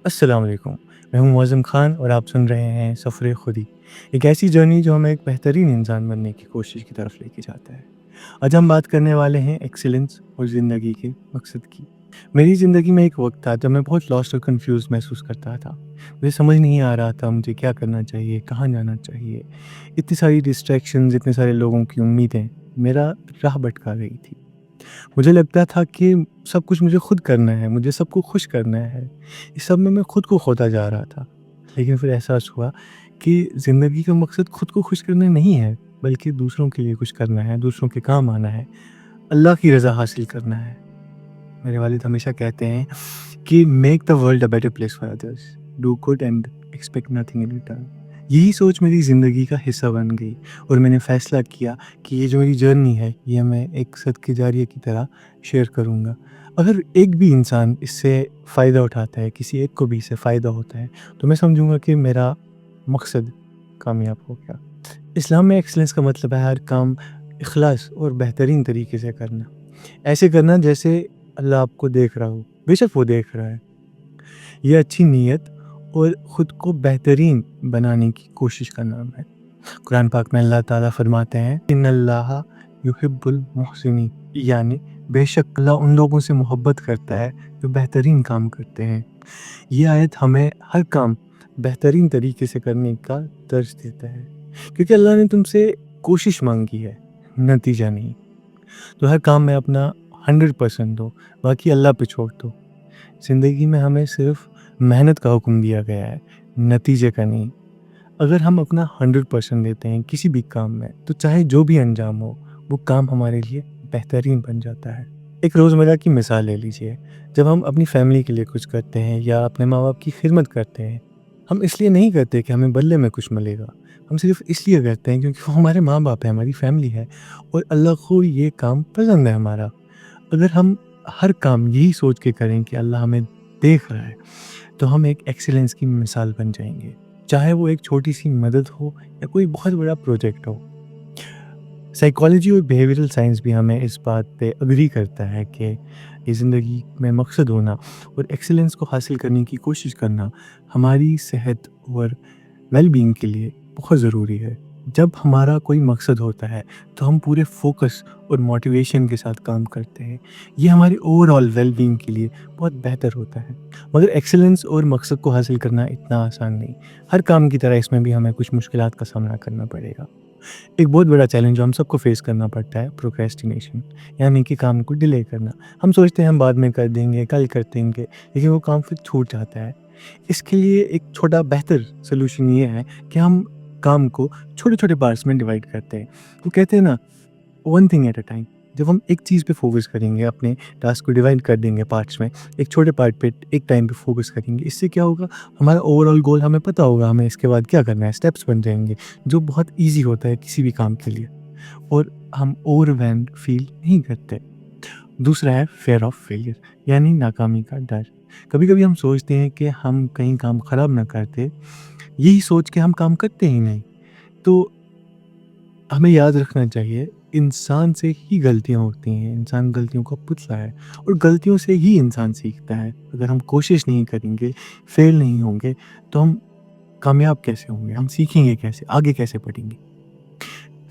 अस्सलाम वालेकुम। मैं हूँ मुअज़्ज़म ख़ान और आप सुन रहे हैं सफ़रे ख़ुदी, एक ऐसी जर्नी जो हमें एक बेहतरीन इंसान बनने की कोशिश की तरफ लेके जाता है। आज हम बात करने वाले हैं एक्सीलेंस और ज़िंदगी के मकसद की। मेरी ज़िंदगी में एक वक़्त था जब मैं बहुत लॉस्ट और कन्फ्यूज़ महसूस करता था। मुझे समझ नहीं आ रहा था मुझे क्या करना चाहिए, कहाँ जाना चाहिए। इतनी सारी डिस्ट्रैक्शंस, इतने सारे लोगों की उम्मीदें मेरा राह भटका रही थी। मुझे लगता था कि सब कुछ मुझे खुद करना है, मुझे सबको खुश करना है। इस सब में मैं खुद को खोता जा रहा था। लेकिन फिर एहसास हुआ कि ज़िंदगी का मकसद खुद को खुश करना नहीं है, बल्कि दूसरों के लिए कुछ करना है, दूसरों के काम आना है, अल्लाह की रज़ा हासिल करना है। मेरे वालिद हमेशा कहते हैं कि make the world a better place for others, do good and expect nothing in return. यही सोच मेरी ज़िंदगी का हिस्सा बन गई और मैंने फ़ैसला किया कि ये जो मेरी जर्नी है, ये मैं एक सदक़े जारिया की तरह शेयर करूँगा। अगर एक भी इंसान इससे फ़ायदा उठाता है, किसी एक को भी इससे फ़ायदा होता है, तो मैं समझूँगा कि मेरा मकसद कामयाब हो गया। इस्लाम में एक्सीलेंस का मतलब है हर काम इखलास और बेहतरीन तरीके से करना। ऐसे करना जैसे अल्लाह आपको देख रहा हो, बेशक वो देख रहा है। ये अच्छी नीयत और ख़ुद को बेहतरीन बनाने की कोशिश का नाम है। कुरान पाक में अल्लाह ताला फ़रमाते हैं, इन्नल्लाहा युहिब्बुल मुहसिनीन, यानी बेशक अल्लाह उन लोगों से मोहब्बत करता है जो बेहतरीन काम करते हैं। ये आयत हमें हर काम बेहतरीन तरीके से करने का दर्ज देता है, क्योंकि अल्लाह ने तुमसे कोशिश मांगी है, नतीजा नहीं। तो हर काम में अपना 100% दो, बाकी अल्लाह पे छोड़ दो। ज़िंदगी में हमें सिर्फ़ मेहनत का हुक्म दिया गया है, नतीजे का नहीं। अगर हम अपना 100% देते हैं किसी भी काम में, तो चाहे जो भी अंजाम हो, वो काम हमारे लिए बेहतरीन बन जाता है। एक रोज़मर्रा की मिसाल ले लीजिए, जब हम अपनी फ़ैमिली के लिए कुछ करते हैं या अपने माँ-बाप की खिदमत करते हैं, हम इसलिए नहीं करते कि हमें बदले में कुछ मिलेगा। हम सिर्फ़ इसलिए करते हैं क्योंकि वो हमारे माँ-बाप हैं, हमारी फ़ैमिली है और अल्लाह को ये काम पसंद है हमारा। अगर हम हर काम यही सोच के करें कि अल्लाह हमें देख रहा है, तो हम एक एक्सीलेंस की मिसाल बन जाएँगे। चाहे वो एक छोटी-सी मदद हो या कोई बहुत बड़ा प्रोजेक्ट हो। साइकोलॉजी और बिहेवियरल साइंस भी हमें इस बात पे एग्री करता है कि ये ज़िंदगी में मकसद होना और एक्सीलेंस को हासिल करने की कोशिश करना हमारी सेहत और वेल-बीइंग के लिए बहुत ज़रूरी है। जब हमारा कोई मकसद होता है, तो हम पूरे फ़ोकस और मोटिवेशन के साथ काम करते हैं। ये हमारी ओवरऑल वेल-बीइंग के लिए बहुत बेहतर होता है। मगर एक्सीलेंस और मकसद को हासिल करना इतना आसान नहीं। हर काम की तरह इसमें भी हमें कुछ मुश्किलात का सामना करना पड़ेगा। एक बहुत बड़ा चैलेंज जो हम सबको फेस करना पड़ता है, प्रोक्रेस्टिनेशन, यानी कि काम को डिले करना। हम सोचते हैं हम बाद में कर देंगे, कल कर देंगे, लेकिन वो काम फिर छूट जाता है। इसके लिए एक छोटा बेहतर सॉल्यूशन ये है कि हम काम को छोटे-छोटे पार्ट्स में डिवाइड करते हैं। वो कहते हैं ना, one thing at a time. जब हम एक चीज़ पे फ़ोकस करेंगे, अपने टास्क को डिवाइड कर देंगे पार्ट्स में, एक छोटे पार्ट पे एक टाइम पे फ़ोकस करेंगे, इससे क्या होगा, हमारा ओवरऑल गोल हमें पता होगा, हमें इसके बाद क्या करना है, स्टेप्स बन जाएँगे, जो बहुत ईज़ी होता है किसी भी काम के लिए और हम ओवरवेल्म्ड फ़ील नहीं करते। दूसरा है फ़ियर ऑफ फेलियर, यानी नाकामी का डर। कभी-कभी हम सोचते हैं कि हम कहीं काम ख़राब ना कर दें, यही सोच के हम काम करते ही नहीं। तो हमें याद रखना चाहिए, इंसान से ही गलतियाँ होती हैं, इंसान गलतियों का पुतला है और गलतियों से ही इंसान सीखता है। अगर हम कोशिश नहीं करेंगे, फेल नहीं होंगे, तो हम कामयाब कैसे होंगे? हम सीखेंगे कैसे? आगे कैसे बढ़ेंगे?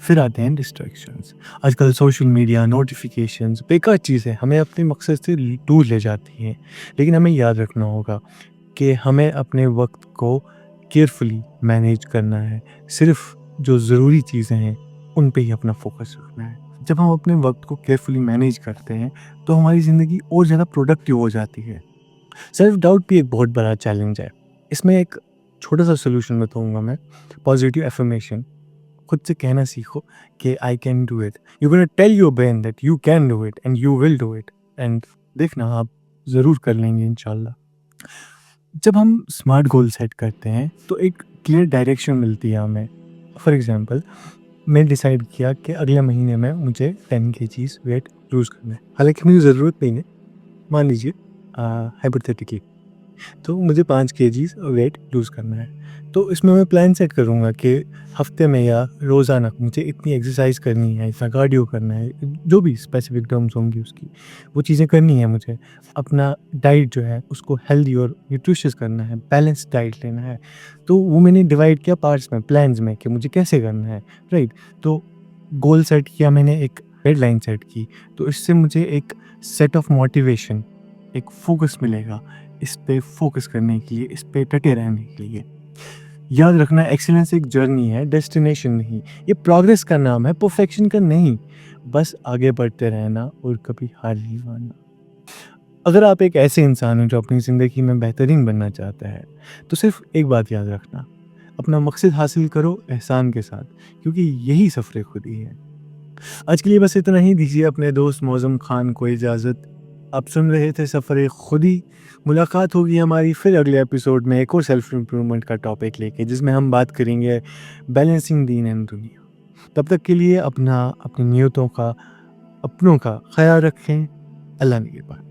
फिर आते हैं डिस्ट्रैक्शंस। आजकल सोशल मीडिया, नोटिफ़िकेशंस, बेकार चीज़ें हमें अपने मकसद से दूर ले जाती हैं। लेकिन हमें याद रखना होगा कि हमें अपने वक़्त को केयरफुली मैनेज करना है। सिर्फ़ जो ज़रूरी चीज़ें हैं, उन पे ही अपना फ़ोकस रखना है। जब हम अपने वक़्त को केयरफुली मैनेज करते हैं, तो हमारी ज़िंदगी और ज़्यादा प्रोडक्टिव हो जाती है। सेल्फ डाउट भी एक बहुत बड़ा चैलेंज है। इसमें एक छोटा-सा सॉल्यूशन बताऊँगा मैं, पॉज़िटिव अफ़र्मेशन। खुद से कहना सीखो कि I can do it. You gonna tell your brain that you can do it and you will do it and देखना आप ज़रूर कर लेंगे इंशाल्लाह। जब हम स्मार्ट गोल सेट करते हैं, तो एक क्लियर डायरेक्शन मिलती है हमें। फॉर एग्ज़ाम्पल, मैं डिसाइड किया कि अगले महीने में मुझे 10 केजीज़ वेट लूज़ करना है। हालाँकि मुझे ज़रूरत नहीं है, मान लीजिए हाइपोथेटिकली, तो मुझे 5 केजीज़ वेट लूज़ करना है। تو اس میں پلان سیٹ کروں گا کہ ہفتے میں یا روزانہ مجھے اتنی ایکسرسائز کرنی ہے، اتنا کارڈیو کرنا ہے، جو بھی اسپیسیفک ٹرمز ہوں گی اس کی، وہ چیزیں کرنی ہے مجھے۔ اپنا ڈائٹ جو ہے اس کو ہیلدی اور نیوٹریشیس کرنا ہے، بیلنس ڈائٹ لینا ہے۔ تو وہ میں نے ڈیوائڈ کیا پارٹس میں، پلانز میں، کہ مجھے کیسے کرنا ہے، رائٹ؟ تو گول سیٹ کیا میں نے، ایک ڈیڈ لائن سیٹ کی، تو اس سے مجھے ایک سیٹ آف موٹیویشن، ایک فوکس ملے گا اس پہ فوکس کرنے کے لیے، اس پہ ڈٹے رہنے کے لیے۔ یاد رکھنا ایکسیلنس ایک جرنی ہے، ڈیسٹینیشن نہیں۔ یہ پروگریس کا نام ہے، پرفیکشن کا نہیں۔ بس آگے بڑھتے رہنا اور کبھی ہار نہیں ماننا۔ اگر آپ ایک ایسے انسان ہیں جو اپنی زندگی میں بہترین بننا چاہتا ہے تو صرف ایک بات یاد رکھنا، اپنا مقصد حاصل کرو احسان کے ساتھ، کیونکہ یہی سفر خودی ہے۔ آج کے لیے بس اتنا ہی، دیجیے اپنے دوست معظم خان کو اجازت۔ آپ سن رہے تھے سفر خودی۔ ملاقات ہوگی ہماری پھر اگلے ایپیسوڈ میں ایک اور سیلف امپرومنٹ کا ٹاپک لے کے، جس میں ہم بات کریں گے بیلنسنگ دین اینڈ دنیا۔ تب تک کے لیے اپنی نیتوں کا، اپنوں کا خیال رکھیں۔ اللہ نگہبان۔